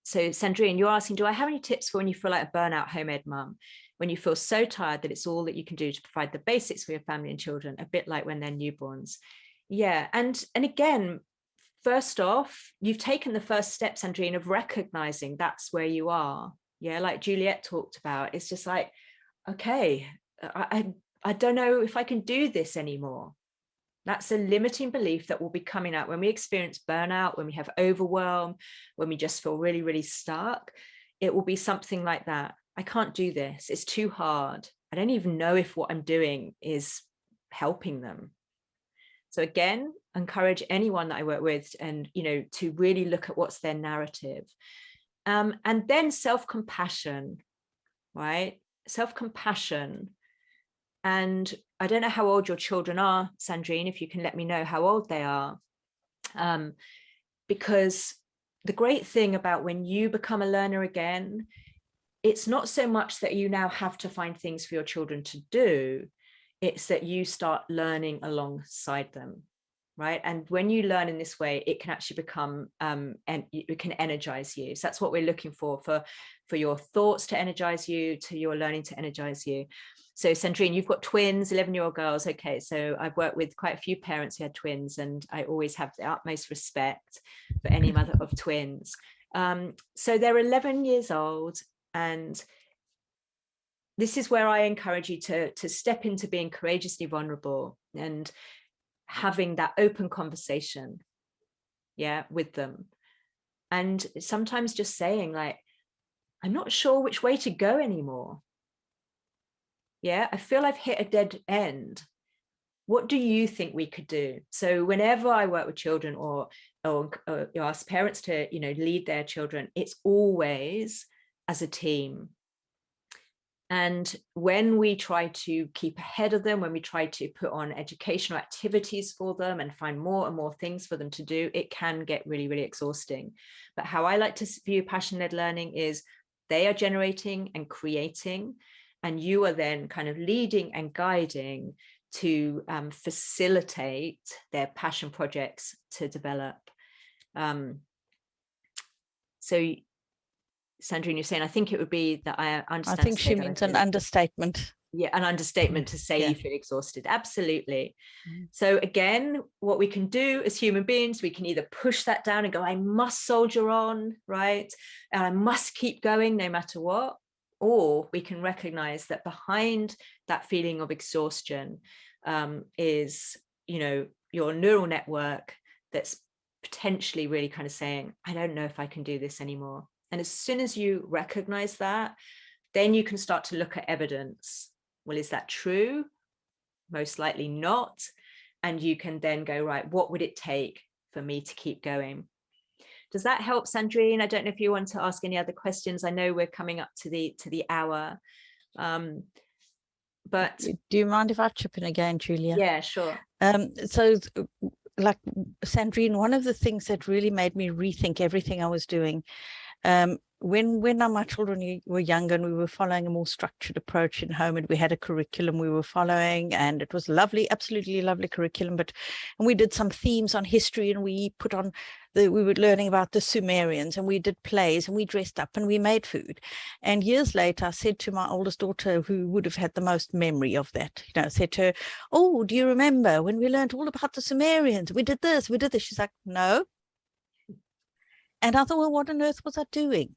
Sandrine, you're asking, do I have any tips for when you feel like a burnout home ed mum? When you feel so tired that it's all that you can do to provide the basics for your family and children, a bit like when they're newborns. Yeah, and again, first off, you've taken the first step, Sandrine, of recognizing that's where you are. Yeah, like Juliet talked about, it's just like, okay, I don't know if I can do this anymore. That's a limiting belief that will be coming out when we experience burnout, when we have overwhelm, when we just feel really, really stuck. It will be something like that. I can't do this. It's too hard. I don't even know if what I'm doing is helping them. So again, encourage anyone that I work with and, to really look at what's their narrative. And then self-compassion, right? Self-compassion. And I don't know how old your children are, Sandrine, if you can let me know how old they are. Because the great thing about when you become a learner again, it's not so much that you now have to find things for your children to do. It's that you start learning alongside them, right? And when you learn in this way, it can actually become, and it can energize you. So that's what we're looking for your thoughts to energize you, to your learning to energize you. So Sandrine, you've got twins, 11-year-old girls. Okay, so I've worked with quite a few parents who had twins, and I always have the utmost respect for any mother of twins. So they're 11 years old, and this is where I encourage you to step into being courageously vulnerable and having that open conversation, yeah, with them. And sometimes just saying like, I'm not sure which way to go anymore. Yeah, I feel I've hit a dead end. What do you think we could do? So whenever I work with children or ask parents to, lead their children, it's always as a team. And when we try to keep ahead of them, when we try to put on educational activities for them and find more and more things for them to do, it can get really, really exhausting. But how I like to view passion-led learning is they are generating and creating, and you are then kind of leading and guiding to facilitate their passion projects to develop. So Sandrine, you're saying, I think it would be that I understand. I think she means an understatement. Yeah, an understatement to say you feel exhausted. Absolutely. So again, what we can do as human beings, we can either push that down and go, I must soldier on, right? And I must keep going no matter what. Or we can recognize that behind that feeling of exhaustion is, your neural network that's potentially really kind of saying, I don't know if I can do this anymore. And as soon as you recognize that, then you can start to look at evidence. Well, is that true? Most likely not. And you can then go, right, what would it take for me to keep going? Does that help, Sandrine? I don't know if you want to ask any other questions. I know we're coming up to the hour. But do you mind if I chip in again, Julia? Yeah, sure. So like Sandrine, one of the things that really made me rethink everything I was doing, when my children were younger and we were following a more structured approach in home, and we had a curriculum we were following, and it was lovely, absolutely lovely curriculum, and we did some themes on history, and we put on we were learning about the Sumerians, and we did plays, and we dressed up, and we made food. And years later, I said to my oldest daughter, who would have had the most memory of that, I said to her, oh, do you remember when we learned all about the Sumerians? We did this, we did this. She's like, no. And I thought, well, what on earth was I doing?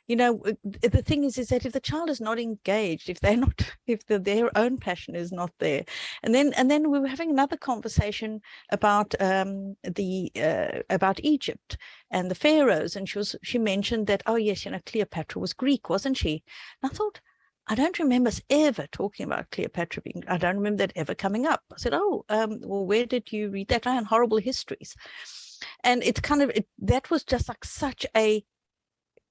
The thing is that if the child is not engaged, if their own passion is not there, and then we were having another conversation about about Egypt and the pharaohs, and she mentioned that, oh yes, Cleopatra was Greek, wasn't she? And I thought, I don't remember us ever talking about Cleopatra being. I don't remember that ever coming up. I said, oh, well, where did you read that? In Horrible Histories. And it's kind of that was just like such a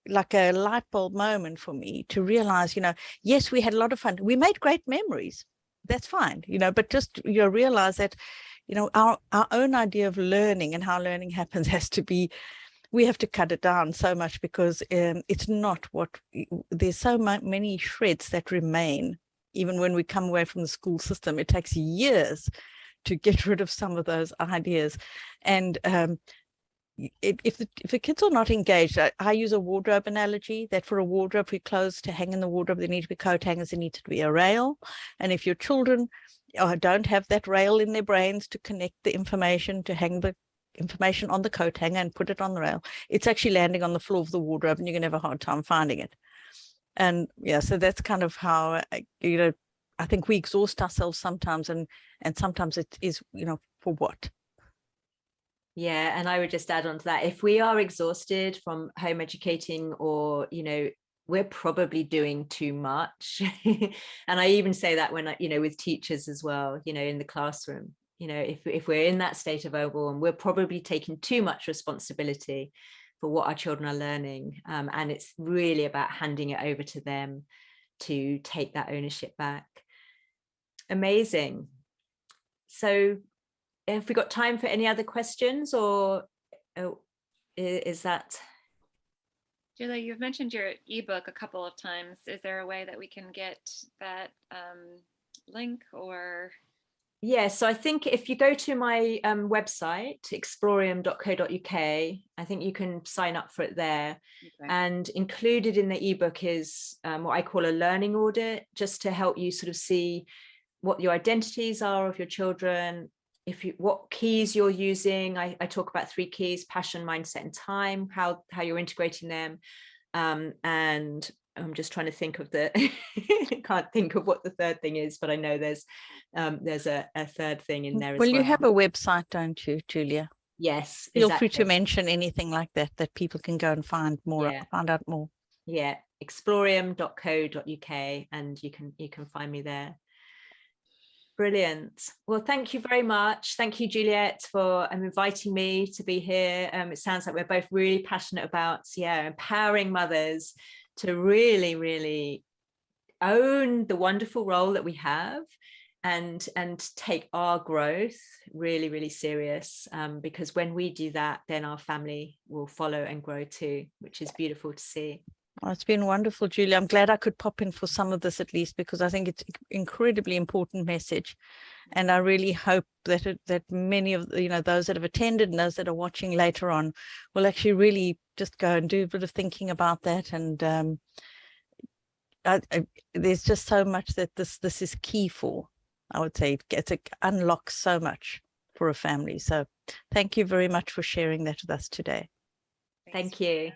light bulb moment for me to realize, yes, we had a lot of fun. We made great memories. That's fine, but just realize that, our own idea of learning and how learning happens has to be, we have to cut it down so much, because it's not there's so many shreds that remain. Even when we come away from the school system, it takes years to get rid of some of those ideas. And if the kids are not engaged, I use a wardrobe analogy, that for a wardrobe, for clothes to hang in the wardrobe, there need to be coat hangers, there needs to be a rail. And if your children don't have that rail in their brains to connect the information, to hang the information on the coat hanger and put it on the rail, it's actually landing on the floor of the wardrobe, and you're going to have a hard time finding it. And yeah, so that's kind of how, I think we exhaust ourselves sometimes, and sometimes it is, for what? Yeah, and I would just add on to that, if we are exhausted from home educating, or we're probably doing too much. And I even say that when with teachers as well, in the classroom, if we're in that state of overwhelm, we're probably taking too much responsibility for what our children are learning, and it's really about handing it over to them to take that ownership back. Amazing. So have we got time for any other questions, or is that? Julia, you've mentioned your ebook a couple of times. Is there a way that we can get that link, or? Yeah, so I think if you go to my website, explorium.co.uk, I think you can sign up for it there. Okay. And included in the ebook is what I call a learning audit, just to help you sort of see what your identities are of your children, what keys you're using. I talk about 3 keys: passion, mindset, and time, how you're integrating them. And I'm just trying to think of can't think of what the third thing is, but I know there's a third thing in there as well. Well, you have a website, don't you, Julia? Yes. Feel free to mention anything like that people can go and find out more. Yeah, explorium.co.uk, and you can find me there. Brilliant. Well, thank you very much. Thank you, Juliet, for inviting me to be here. It sounds like we're both really passionate about, empowering mothers to really, really own the wonderful role that we have, and take our growth really, really serious, because when we do that, then our family will follow and grow too, which is beautiful to see. Well, it's been wonderful, Julia. I'm glad I could pop in for some of this at least, because I think it's an incredibly important message. And I really hope that that many of those that have attended and those that are watching later on will actually really just go and do a bit of thinking about that. And there's just so much that this is key for. I would say it unlocks so much for a family. So thank you very much for sharing that with us today. Thank you.